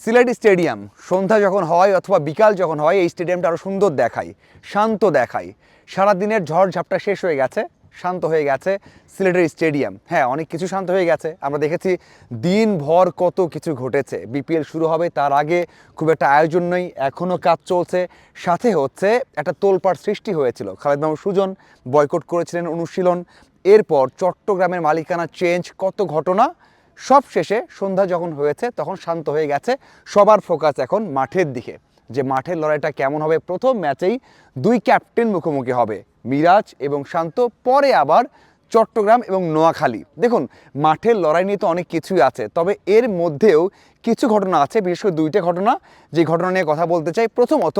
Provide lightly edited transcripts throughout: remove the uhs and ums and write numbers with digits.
Sylhet stadium সন্ধ্যা যখন হয় অথবা বিকাল যখন হয় এই স্টেডিয়ামটা আরও সুন্দর দেখায়, শান্ত দেখায়। সারাদিনের ঝড়ঝাপটা শেষ হয়ে গেছে, শান্ত হয়ে গেছে সিলেটের স্টেডিয়াম। হ্যাঁ, অনেক কিছু শান্ত হয়ে গেছে। আমরা দেখেছি দিনভর কত কিছু ঘটেছে। বিপিএল শুরু হবে তার আগে খুব একটা আয়োজন নেই, এখনও কাজ চলছে। সাথে হচ্ছে একটা তোলপাড় সৃষ্টি হয়েছিল, খালেদ মাহমুদ সুজন বয়কট করেছিলেন অনুশীলন। এরপর চট্টগ্রামের মালিকানা চেঞ্জ, কত ঘটনা। সব শেষে সন্ধ্যা যখন হয়েছে তখন শান্ত হয়ে গেছে। সবার ফোকাস এখন মাঠের দিকে, যে মাঠের লড়াইটা কেমন হবে। প্রথম ম্যাচেই দুই ক্যাপ্টেন মুখোমুখি হবে, মিরাজ এবং শান্ত। পরে আবার চট্টগ্রাম এবং নোয়াখালী। দেখুন, মাঠের লড়াই নিয়ে তো অনেক কিছুই আছে, তবে এর মধ্যেও কিছু ঘটনা আছে, বিশেষ করে দুইটা ঘটনা, যে ঘটনা নিয়ে কথা বলতে চাই। প্রথমত,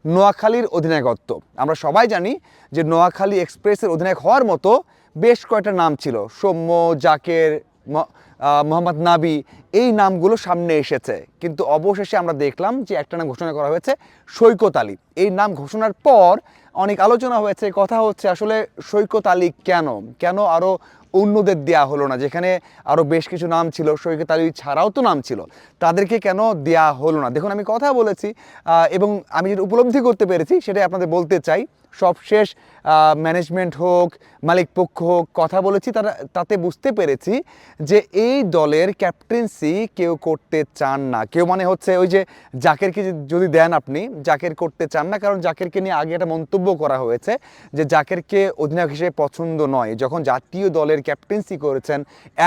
নোয়াখালীর অধিনায়কত্ব। আমরা সবাই জানি যে নোয়াখালী এক্সপ্রেসের অধিনায়ক হওয়ার মতো বেশ কয়েকটা নাম ছিল, সৌম্য, জাকের, মোহাম্মদ নাবি, এই নামগুলো সামনে এসেছে। কিন্তু অবশেষে আমরা দেখলাম যে একটা নাম ঘোষণা করা হয়েছে, সৈকত আলী। এই নাম ঘোষণার পর অনেক আলোচনা হয়েছে, কথা হচ্ছে আসলে সৈকত আলী কেন আরও অন্যদের দেয়া হলো না, যেখানে আরও বেশ কিছু নাম ছিল, সৈকত আলী ছাড়াও তো নাম ছিল, তাদেরকে কেন দেয়া হলো না। দেখুন, আমি কথা বলেছি এবং আমি যেটা উপলব্ধি করতে পেরেছি সেটাই আপনাদের বলতে চাই। সবশেষ ম্যানেজমেন্ট হোক, মালিক পক্ষ হোক, কথা বলেছি, তাতে বুঝতে পেরেছি যে এই দলের ক্যাপ্টেন্সি কেউ করতে চান না। কেউ মানে হচ্ছে ওই যে জাকেরকে যদি দেন আপনি, জাকের করতে চান না, কারণ জাকেরকে নিয়ে আগে একটা মন্তব্য করা হয়েছে যে জাকেরকে অধিনায়ক হিসেবে পছন্দ নয়। যখন জাতীয় দলের ক্যাপ্টেন্সি করেছেন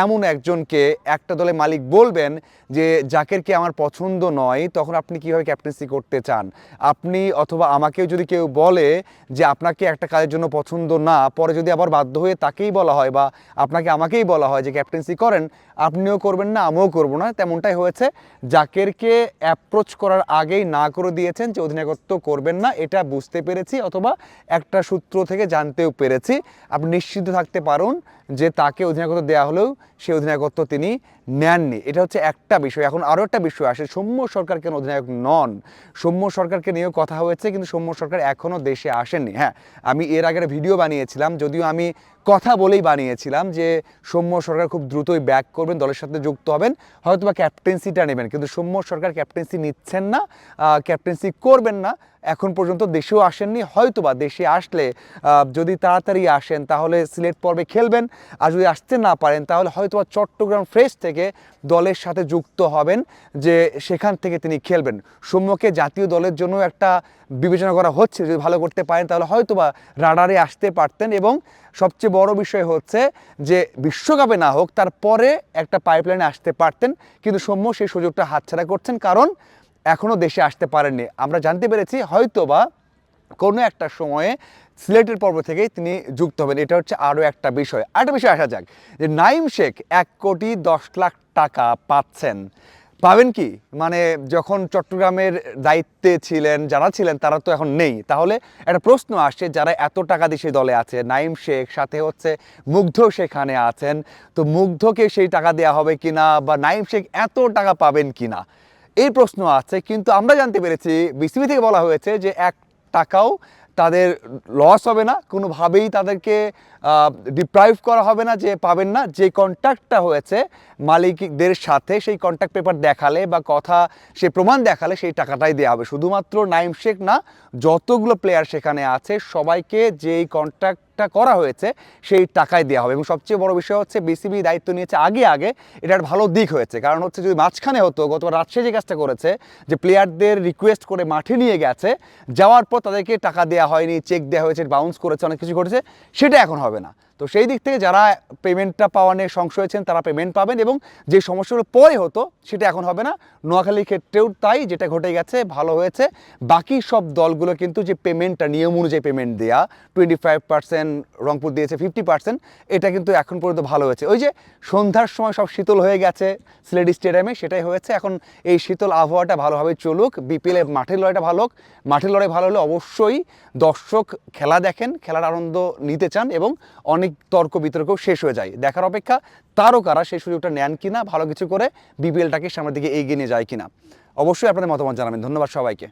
এমন একজনকে একটা দলের মালিক বলবেন যে জাকেরকে আমার পছন্দ নয়, তখন আপনি কীভাবে ক্যাপ্টেন্সি করতে চান? আপনি অথবা আমাকেও যদি কেউ বলে যে আপনাকে একটা কাজের জন্য পছন্দ না, পরে যদি আবার বাধ্য হয়ে তাকেই বলা হয় বা আমাকেই বলা হয় যে ক্যাপ্টেন্সি করেন, আপনিও করবেন না, আমিও করবো না। তেমনটাই হয়েছে। জাকেরকে অ্যাপ্রোচ করার আগেই না করে দিয়েছেন যে অধিনায়কত্ব করবেন না, এটা বুঝতে পেরেছি, অথবা একটা সূত্র থেকে জানতেও পেরেছি। আপনি নিশ্চিত থাকতে পারুন যে তাকে অধিনায়কত্ব দেওয়া হলেও সেই অধিনায়কত্ব তিনি নেননি। এটা হচ্ছে একটা বিষয়। এখন আরও একটা বিষয় আসে, সৌম্য সরকার কেন অধিনায়ক নন? সৌম্য সরকারকে নিয়েও কথা হয়েছে, কিন্তু সৌম্য সরকার এখনও দেশে আসেননি। হ্যাঁ, আমি এর আগে ভিডিও বানিয়েছিলাম, যদিও আমি কথা বলেই বানিয়েছিলাম যে সৌম্য সরকার খুব দ্রুতই ব্যাক করবেন, দলের সাথে যুক্ত হবেন, হয়তো বা ক্যাপ্টেন্সিটা নেবেন। কিন্তু সৌম্য সরকার ক্যাপ্টেন্সি নিচ্ছেন না, ক্যাপ্টেন্সি করবেন না। এখন পর্যন্ত দেশেও আসেননি। হয়তোবা দেশে আসলে যদি তাড়াতাড়ি আসেন তাহলে সিলেট পর্বে খেলবেন, আর যদি আসতে না পারেন তাহলে হয়তোবা চট্টগ্রাম ফ্রেশ থেকে দলের সাথে যুক্ত হবেন, যে সেখান থেকে তিনি খেলবেন। সৌম্যকে জাতীয় দলের জন্য একটা বিবেচনা করা হচ্ছে, যদি ভালো করতে পারেন তাহলে হয়তোবা রাডারে আসতে পারতেন। এবং সবচেয়ে বড় বিষয় হচ্ছে যে বিশ্বকাপে না হোক, তারপরে একটা পাইপলাইনে আসতে পারতেন, কিন্তু সৌম্য সেই সুযোগটা হাতছাড়া করছেন, কারণ এখনও দেশে আসতে পারেননি। আমরা জানতে পেরেছি হয়তোবা কোনো একটা সময়ে সিলেটের পর্ব থেকেই তিনি যুক্ত হবেন। এটা হচ্ছে আরও একটা বিষয়। আরেকটা বিষয় আসা যাক, যে নাঈম শেখ 1,10,00,000 টাকা পাচ্ছেন। পাবেন কি? মানে যখন চট্টগ্রামের দায়িত্বে ছিলেন, যারা ছিলেন তারা তো এখন নেই। তাহলে একটা প্রশ্ন আসছে, যারা এত টাকা দিয়ে সেই দলে আছে, নাঈম শেখ, সাথে হচ্ছে মুগ্ধ সেখানে আছেন, তো মুগ্ধকে সেই টাকা দেওয়া হবে কিনা, বা নাঈম শেখ এত টাকা পাবেন কিনা, এই প্রশ্ন আছে। কিন্তু আমরা জানতে পেরেছি, বিসিবি থেকে বলা হয়েছে যে 1 টাকাও তাদের লস হবে না, কোনোভাবেই তাদেরকে ডিপ্রাইভ করা হবে না, যে পাবেন না। যে কন্ট্রাক্টটা হয়েছে মালিকদের সাথে, সেই কন্ট্রাক্ট পেপার দেখালে বা কথা সে প্রমাণ দেখালে সেই টাকাটাই দেওয়া হবে। শুধুমাত্র নাঈম শেখ না, যতগুলো প্লেয়ার সেখানে আছে সবাইকে যেই কন্ট্রাক্টটা করা হয়েছে সেই টাকায় দেওয়া হবে। এবং সবচেয়ে বড় বিষয় হচ্ছে বিসিবি দায়িত্ব নিয়েছে আগে এটা একটা ভালো দিক হয়েছে। কারণ হচ্ছে যদি মাঝখানে হতো, গতবার রাজশাহী যে কাজটা করেছে, যে প্লেয়ারদের রিকোয়েস্ট করে মাঠে নিয়ে গেছে, যাওয়ার পর তাদেরকে টাকা দেওয়া হয়নি, চেক দেওয়া হয়েছে, বাউন্স করেছে, অনেক কিছু করেছে, সেটা এখন হবে না। তো সেই দিক থেকে যারা পেমেন্টটা পাওয়া নিয়ে সংশয় হয়েছেন তারা পেমেন্ট পাবেন, এবং যে সমস্যাগুলো পরে হতো সেটা এখন হবে না। নোয়াখালীর ক্ষেত্রেও তাই, যেটা ঘটে গেছে ভালো হয়েছে। বাকি সব দলগুলো কিন্তু যে পেমেন্টটা নিয়ম অনুযায়ী পেমেন্ট দেয়া, 25%, রংপুর দিয়েছে 50%, এটা কিন্তু এখন পর্যন্ত ভালো হয়েছে। ওই যে সন্ধ্যার সময় সব শীতল হয়ে গেছে সিলেট স্টেডিয়ামে, সেটাই হয়েছে। এখন এই শীতল আবহাওয়াটা ভালোভাবে চলুক, বিপিএলে মাঠের লড়াইটা ভালো হোক। মাঠের লড়াই ভালো হলে অবশ্যই দর্শক খেলা দেখেন, খেলার আনন্দ নিতে চান, এবং অনেক তর্ক বিতর্কও শেষ হয়ে যায়। দেখার অপেক্ষা তারকারা সেই সুযোগটা নেন কিনা, ভালো কিছু করে বিপিএলটাকে সামনের দিকে এগিয়ে নিয়ে যায় কিনা। অবশ্যই আপনাদের মতামত জানাবেন। ধন্যবাদ সবাইকে।